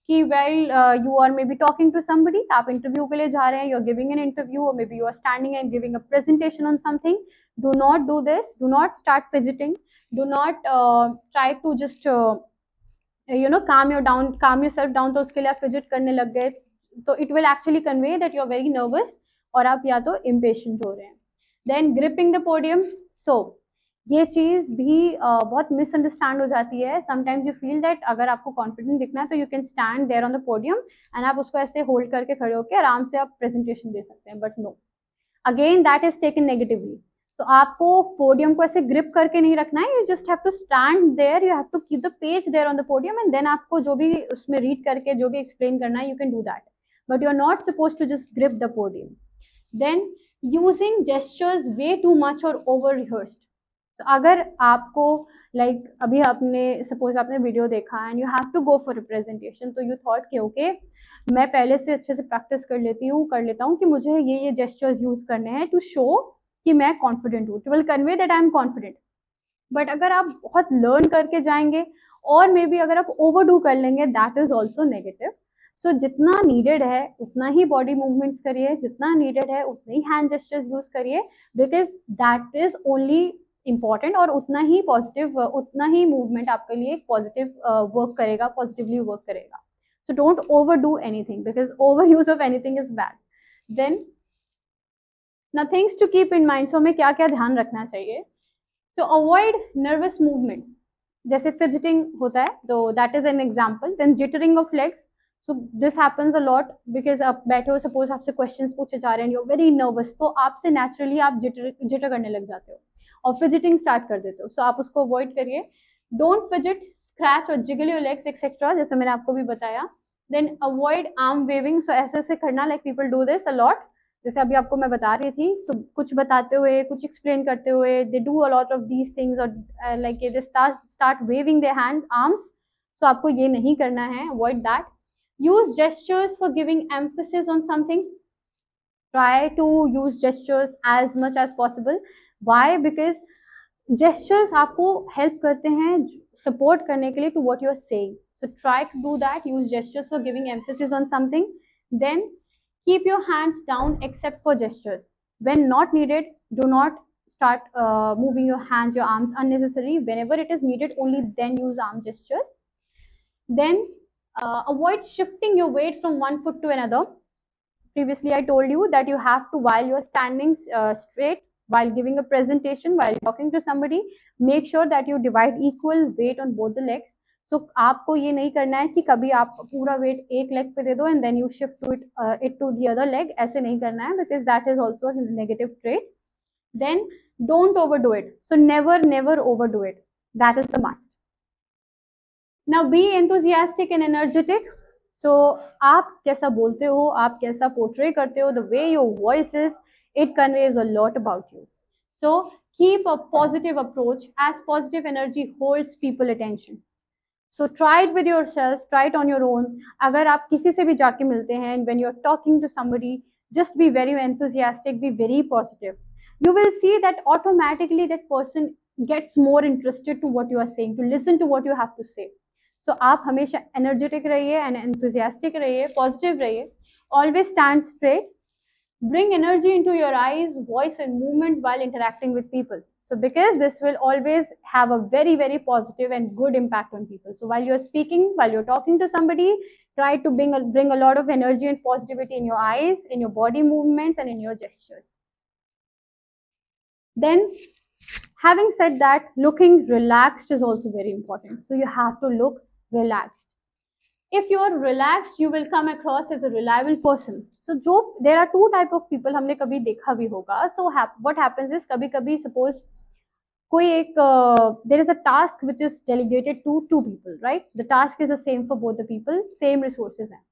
कि while you are maybe talking to somebody, आप interview के लिए जा रहे हैं, you're giving an interview, or maybe you are standing and giving a presentation on something. Do not do this. Do not start fidgeting. Do not try to just calm yourself down. तो उसके लिए आप fidget करने लग गए, तो it will actually convey that you're very nervous और आप या तो impatient हो रहे हैं. Then gripping the podium. So ये चीज़ भी बहुत मिसअंडरस्टैंड हो जाती है. समटाइम्स यू फील दैट अगर आपको कॉन्फिडेंट दिखना है तो you can stand there on the podium and आप उसको ऐसे होल्ड करके खड़े होकर आराम से आप प्रेजेंटेशन दे सकते हैं, but no, again that is taken negatively. तो आपको पोडियम को ऐसे ग्रिप करके नहीं रखना है. You just have to stand there, you have to keep the page there on the podium and then आपको जो भी उसमें रीड करके जो भी एक्सप्लेन करना है you can do that, but you are not suppose to just grip the podium. Then using gestures way too much और ओवर रिहर्स्ड. तो अगर आपको अभी आपने सपोज आपने वीडियो देखा and you have to go for presentation, तो you thought कि ओके मैं पहले से अच्छे से प्रैक्टिस कर लेता हूँ कि मुझे ये जेस्चर्स यूज करने हैं टू शो कि मैं कॉन्फिडेंट हूँ, to will convey that I am confident. But अगर आप बहुत लर्न करके जाएंगे और मे बी अगर आप ओवरडू कर लेंगे, दैट इज ऑल्सो नेगेटिव. सो जितना नीडेड है उतना ही बॉडी मूवमेंट्स करिए, जितना नीडेड है उतने ही हैंड जेस्चर्स यूज करिए, because that is only important और उतना ही पॉजिटिव, उतना ही मूवमेंट आपके लिए पॉजिटिव वर्क करेगा, पॉजिटिवली वर्क करेगा. So don't overdo anything because overuse of anything is bad. Then nothings to keep in mind. So हमें क्या क्या ध्यान रखना चाहिए. सो अवॉइड नर्वस मूवमेंट्स, जैसे फिजिटिंग होता है तो that is an example. Then jittering of legs. So this happens a lot because आप बैठे हो, सपोज आपसे क्वेश्चंस पूछे जा रहे हैं, यू आर वेरी नर्वस, तो आपसे नेचुरली आप जिटर करने लग जाते हो और फिजिटिंग स्टार्ट कर देते हो. सो आप उसको अवॉइड करिए. डोंट फिजिट, स्क्रैच और जिगल योर लेग्स एक्सेट्रा, जैसे मैंने आपको भी बताया. Then avoid arm waving. So ऐसे ऐसे करना, like people do this a lot, जैसे अभी आपको मैं बता रही थी. सो कुछ बताते हुए, कुछ एक्सप्लेन करते हुए, they do a lot of these things और like they start waving their hand arms. So आपको ये नहीं करना है, avoid that. Use gestures for giving emphasis on something. try to use gestures as much as possible. Why? Because gestures आपको help करते हैं support करने के लिए to what you are saying. So try to do that. Use gestures for giving emphasis on something. Then keep your hands down except for gestures. When not needed, do not start moving your hands, your arms unnecessarily. Whenever it is needed, only then use arm gestures. Then avoid shifting your weight from one foot to another. Previously I told you that you have to, while you're standing straight, while giving a presentation, while talking to somebody, make sure that you divide equal weight on both the legs. So आपको ये नहीं करना है कि कभी आप पूरा weight एक leg पे दे दो and then you shift to it to the other leg. ऐसे नहीं करना है, because that is also a negative trait. Then don't overdo it. So never overdo it. That is the must. Now be enthusiastic and energetic. सो आप कैसा बोलते हो, आप कैसा पोर्ट्रे करते हो, the way your voice is, it conveys a lot about you. So keep a positive approach, as positive energy holds people attention. So try it with yourself, try it on your own. अगर आप किसी से भी जाके मिलते हैं, when you are talking to somebody, just be very enthusiastic, be very positive. You will see that automatically that person gets more interested to what you are saying, to listen to what you have to say. So आप हमेशा energetic रहिए and enthusiastic रहिए, positive रहिए. Always stand straight. Bring energy into your eyes, voice and movements while interacting with people. So because this will always have a very positive and good impact on people. So while you're speaking, while you're talking to somebody, try to bring a lot of energy and positivity in your eyes, in your body movements and in your gestures. Then, having said that, looking relaxed is also very important. So you have to look relaxed. If you are relaxed, you will come across as a reliable person. So there are two type of people, हमने कभी देखा भी होगा. So what happens is, कभी-कभी suppose कोई एक there is a task which is delegated to two people, right? The task is the same for both the people, same resources हैं.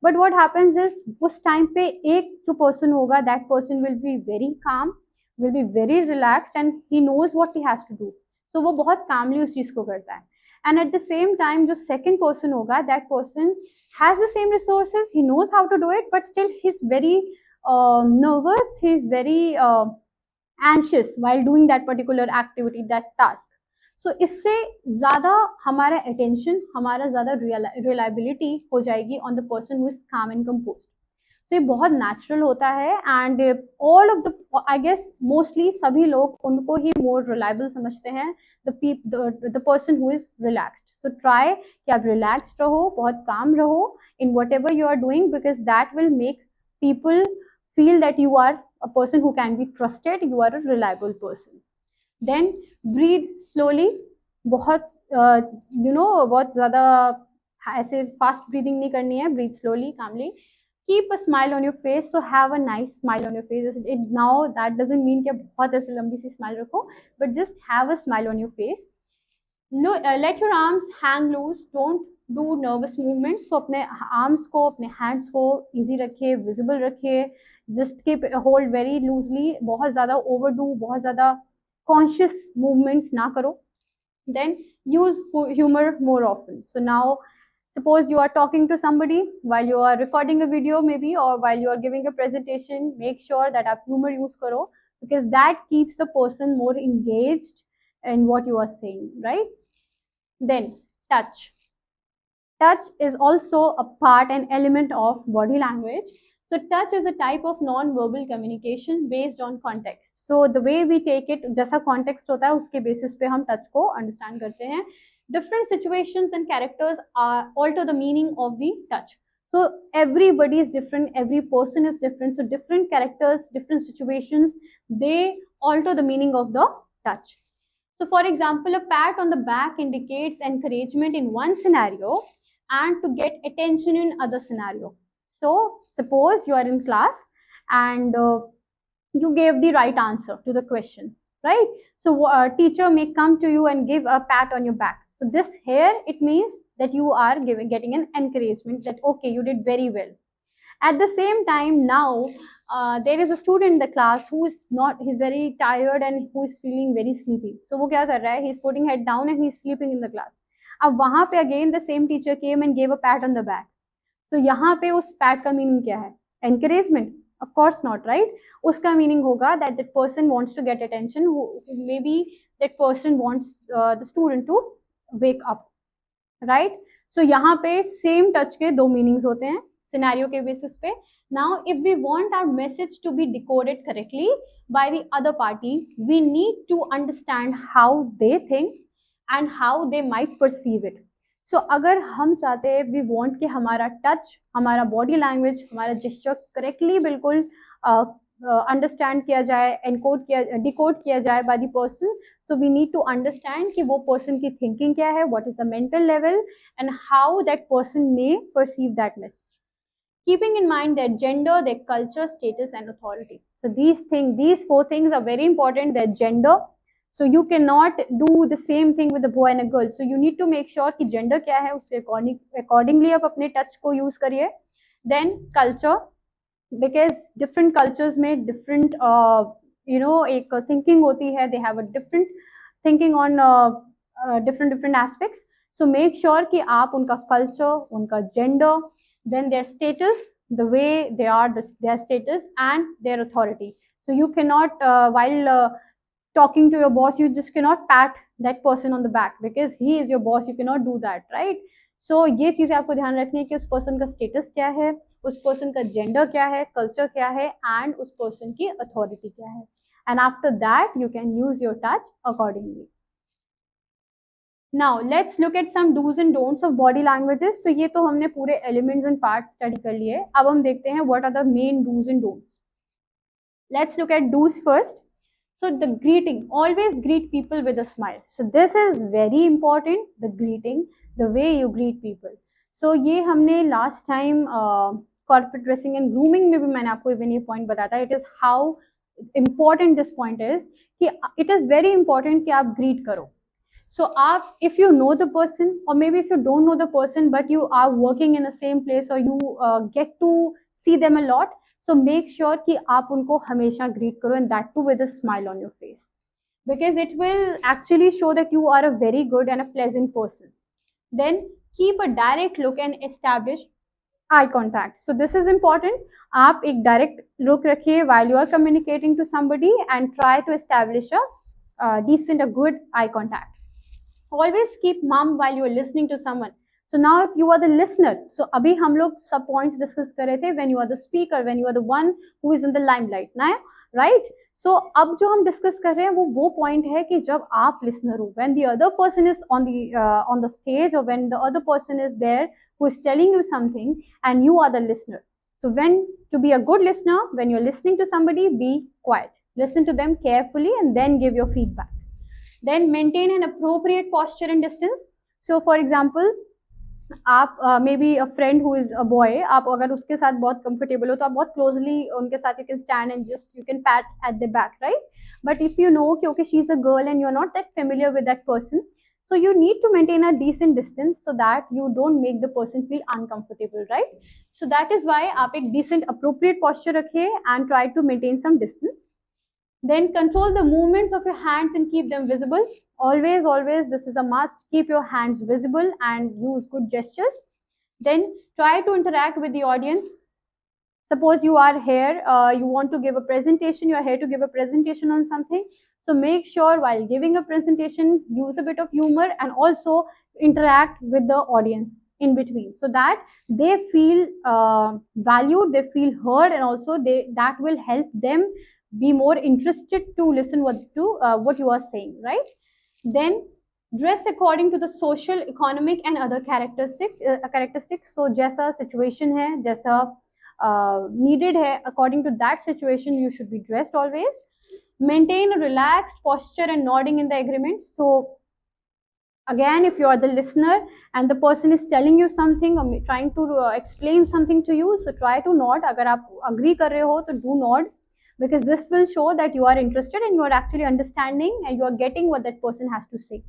But what happens is, उस time पे एक जो person होगा, that person will be very calm, will be very relaxed and he knows what he has to do. So वो बहुत calmly उस चीज को करता है. And at the same time, जो second person होगा, that person has the same resources, he knows how to do it, but still he's very nervous, he's very anxious while doing that particular activity, that task. सो इससे ज़्यादा हमारा attention, हमारा ज़्यादा reliability हो जाएगी on the person who is calm and composed. तो ये बहुत नेचुरल होता है and all of the I guess mostly सभी लोग उनको ही मोर रिलायबल समझते हैं, the person who is relaxed. So try कि आप रिलैक्स्ड रहो, बहुत काम रहो in whatever you are doing, because that will make people feel that you are a person who can be trusted, you are a reliable person. Then breathe slowly, बहुत बहुत ज़्यादा ऐसे fast breathing नहीं करनी है, breathe slowly, calmly. Keep a smile on your face, so have a nice smile on your face. Now that doesn't mean कि बहुत ऐसे लंबी सी smile रखो, but just have a smile on your face. Let your arms hang loose, don't do nervous movements. So अपने arms को, अपने hands को easy रखिए, visible रखिए, just keep hold very loosely, बहुत ज़्यादा overdo, बहुत ज़्यादा conscious movements ना करो. Then use humor more often. So now suppose you are talking to somebody while you are recording a video maybe, or while you are giving a presentation, make sure that आप humor use करो, because that keeps the person more engaged in what you are saying, right? Then touch. Touch is also a part and element of body language. So touch is a type of non-verbal communication based on context. So the way we take it, जैसा context होता है उसके basis पे हम touch को understand करते हैं. Different situations and characters alter the meaning of the touch. So everybody is different, every person is different. So different characters, different situations, they alter the meaning of the touch. So for example, a pat on the back indicates encouragement in one scenario and to get attention in other scenario. So suppose you are in class and you gave the right answer to the question, right? So a teacher may come to you and give a pat on your back. So this here, it means that you are getting an encouragement that, okay, you did very well. At the same time, now there is a student in the class who is not, he's very tired and who is feeling very sleepy. So वो क्या कर रहा है? He's putting head down and he's sleeping in the class. अब वहाँ पे again the same teacher came and gave a pat on the back. So यहाँ पे उस pat का meaning क्या है? Encouragement? Of course not, right? उसका meaning होगा that that person wants to get attention. Maybe that person wants the student to wake up, right? So यहाँ पे same touch के दो meanings होते हैं scenario के basis पे. Now, if we want our message to be decoded correctly by the other party, we need to understand how they think and how they might perceive it. So अगर हम चाहते हैं, we want कि हमारा touch, हमारा body language, हमारा gesture correctly बिल्कुल understand किया जाए, एनकोड किया, डिकोड किया जाए by the person. So we need to understand कि वो पर्सन की थिंकिंग क्या है, what is the mental level and how that person may perceive that message, keeping in mind their gender, their culture, status and authority. So these four things are very important. Their gender, so you cannot do the same thing with a boy and a girl, so you need to make sure कि gender क्या है, उसके accordingly आप अपने touch को use करिए. Then culture, because different cultures में different एक thinking होती है, they have a different thinking on different aspects. So make sure कि आप उनका culture, उनका gender, then their status, the way they are, their status and their authority. So you cannot while talking to your boss, you just cannot pat that person on the back because he is your boss, you cannot do that, right? So ये चीजें आपको ध्यान रखनी है कि उस person का status क्या है, उस पर्सन का जेंडर क्या है, कल्चर क्या है एंड उस पर्सन की अथॉरिटी क्या है. And after that you can use your touch accordingly. Now let's look at some dos and don'ts of body languages. तो ये तो हमने पूरे एलिमेंट्स एंड पार्ट्स स्टडी कर लिए. अब हम देखते हैं what are the main dos and don'ts. Let's look at dos first. So the greeting, always greet people with a smile. So this is very important, the greeting, the way you greet people. So ये हमने last time corporate dressing and grooming में भी मैंने आपको even ये point बताया था. It is how important this point is कि it is very important कि आप greet करो. So आप, if you know the person or maybe if you don't know the person but you are working in the same place or you get to see them a lot, so make sure कि आप उनको हमेशा greet करो and that too with a smile on your face, because it will actually show that you are a very good and a pleasant person. Then keep a direct look and establish eye contact. So this is important. आप एक direct look रखिए while you are communicating to somebody and try to establish a decent, a good eye contact. always keep mum while you are listening to someone. So now if you are the listener, so abhi hum log sub points discuss kar rahe the when you are the speaker, when you are the one who is in the limelight na, right? So अब जो हम discuss कर रहे हैं वो point है कि जब आप लिसनर हो, when the other person is on the stage, or when the other person is there who is telling you something and you are the listener. So when to be a good listener, when you're listening to somebody, be quiet, listen to them carefully and then give your feedback. Then maintain an appropriate posture and distance. So for example, आप may be a friend who is a boy, आप अगर उसके साथ बहुत comfortable हो तो आप बहुत क्लोजली उनके साथ you can stand and just you can pat at the back, right? But if you know कि okay she is a girl and you are not that familiar with that person, so you need to maintain a decent distance so that you don't make the person feel uncomfortable, right? So that is why आप एक decent appropriate posture रखिए and try to maintain some distance. Then control the movements of your hands and keep them visible. Always, this is a must. Keep your hands visible and use good gestures. Then try to interact with the audience. Suppose you are here, you want to give a presentation, you are here to give a presentation on something. So make sure while giving a presentation, use a bit of humor and also interact with the audience in between so that they feel valued, they feel heard, and also that will help them be more interested to listen what you are saying, right? Then dress according to the social, economic and other characteristics. So जैसा situation है, जैसा needed है, according to that situation you should be dressed always. Maintain a relaxed posture and nodding in the agreement. So again, if you are the listener and the person is telling you something or trying to explain something to you, so try to nod. अगर आप agree कर रहे हो तो do nod, because this will show that you are interested and you are actually understanding and you are getting what that person has to say.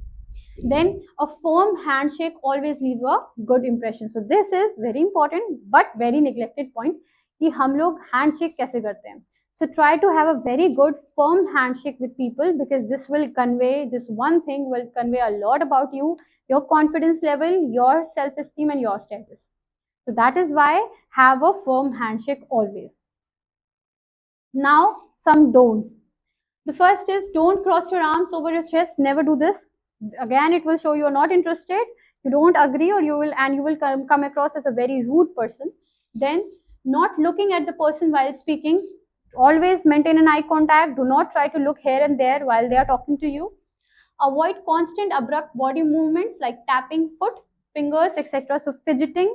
Then a firm handshake always leave a good impression. So this is very important but very neglected point कि हम लोग handshake कैसे करते हैं. So try to have a very good firm handshake with people, because this one thing will convey a lot about you, your confidence level, your self-esteem and your status. So that is why have a firm handshake always. Now some don'ts. The first is don't cross your arms over your chest. Never do this. Again, it will show you are not interested, you don't agree, or you will come across as a very rude person. Then not looking at the person while speaking. Always maintain an eye contact. Do not try to look here and there while they are talking to you. Avoid constant abrupt body movements like tapping foot, fingers, etc. So fidgeting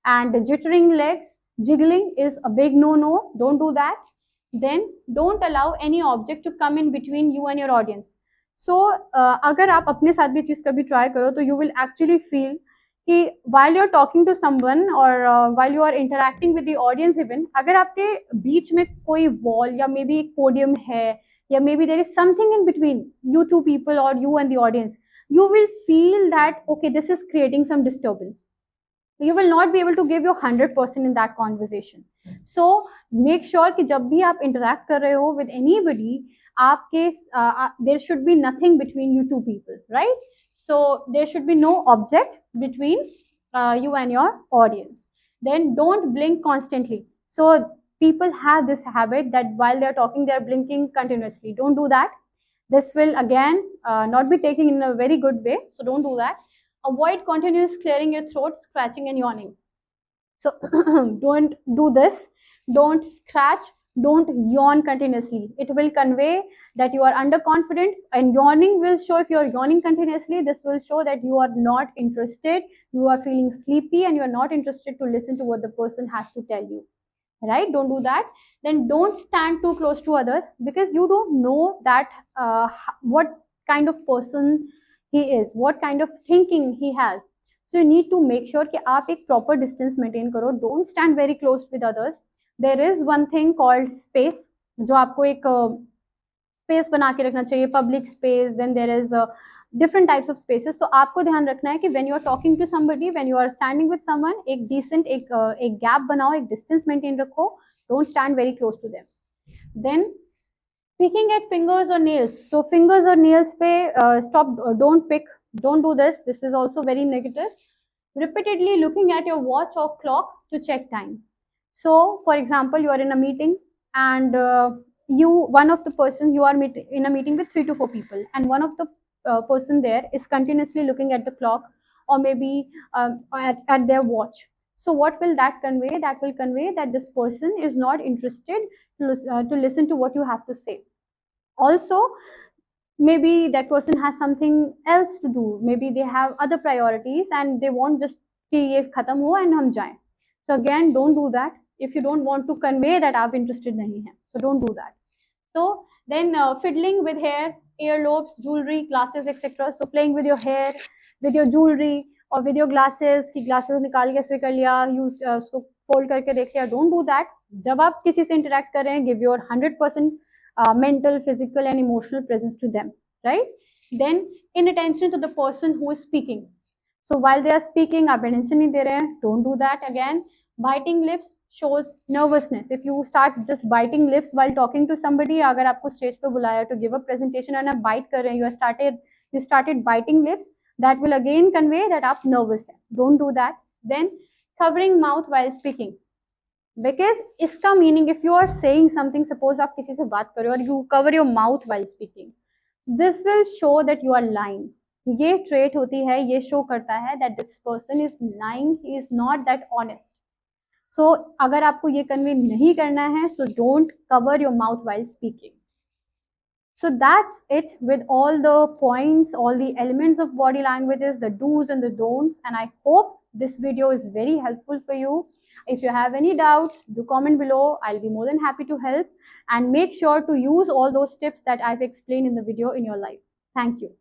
and jittering legs, jiggling is a big no-no. Don't do that. Then don't allow any object to come in between you and your audience. So अगर आप अपने साथ भी चीज़ कभी try करो तो you will actually feel कि while you're talking to someone or while you are interacting with the audience even, अगर आपके बीच में कोई wall या maybe एक podium है या maybe there is something in between you two people or you and the audience, you will feel that okay, this is creating some disturbance. You will not be able to give your 100% in that conversation. So make sure कि जब भी आप interact कर रहे हो with anybody, आपके there should be nothing between you two people, right? So there should be no object between you and your audience. Then don't blink constantly. So people have this habit that while they're talking, they're blinking continuously. Don't do that. This will again not be taken in a very good way. So don't do that. Avoid continuous clearing your throat, scratching and yawning. So don't do this. Don't scratch. Don't yawn continuously. It will convey that you are underconfident, and yawning will show, if you are yawning continuously, this will show that you are not interested, you are feeling sleepy and you are not interested to listen to what the person has to tell you, right? Don't do that. Then don't stand too close to others, because you don't know that what kind of person he is, what kind of thinking he has. So you need to make sure कि आप एक proper distance maintain करो. Don't stand very close with others. There is one thing called space, जो आपको एक space बना के रखना चाहिए, public space. Then there is different types of spaces. So आपको ध्यान रखना है कि when you are talking to somebody, when you are standing with someone, एक decent एक gap बनाओ, एक distance maintain रखो. Don't stand very close to them. Then picking at fingers or nails. So fingers or nails पे stop. Don't pick. Don't do this. This is also very negative. Repeatedly looking at your watch or clock to check time. So for example, you are in a meeting and one of the persons, you are in a meeting with 3 to 4 people, and one of the person there is continuously looking at the clock, or maybe at their watch. So what will that convey? That will convey that this person is not interested to listen to what you have to say. Also, maybe that person has something else to do. Maybe they have other priorities and they want just कि ये खत्म हो and हम जाएं. So again, don't do that. If you don't want to convey that आप interested नहीं हैं, so don't do that. So then fiddling with hair, earlobes, jewelry, glasses, etc. So playing with your hair, with your jewelry, or with your glasses, कि glasses निकाल के ऐसे कर लिया, use उसको fold करके देख लिया. Don't do that. जब आप किसी से interact कर रहे हैं, give your 100% mental, physical, and emotional presence to them, right? Then inattention to the person who is speaking. So while they are speaking, आप attention नहीं दे रहे हैं. Don't do that again. Biting lips shows nervousness. If you start just biting lips while talking to somebody, अगर आपको stage पे बुलाया to give a presentation and आप bite कर रहे हैं, you started biting lips, that will again convey that आप nervous हैं. Don't do that. Then covering mouth while speaking. Because इसका meaning, if you are saying something, suppose आप किसी से बात कर रहे हो और you cover your mouth while speaking, this will show that you are lying. ये trait होती है, ये show करता है that this person is lying, he is not that honest. So अगर आपको ये convey नहीं करना है, so don't cover your mouth while speaking. So that's it with all the points, all the elements of body languages, the do's and the don'ts, and I hope this video is very helpful for you. If you have any doubts, do comment below. I'll be more than happy to help, and make sure to use all those tips that I've explained in the video in your life. Thank you.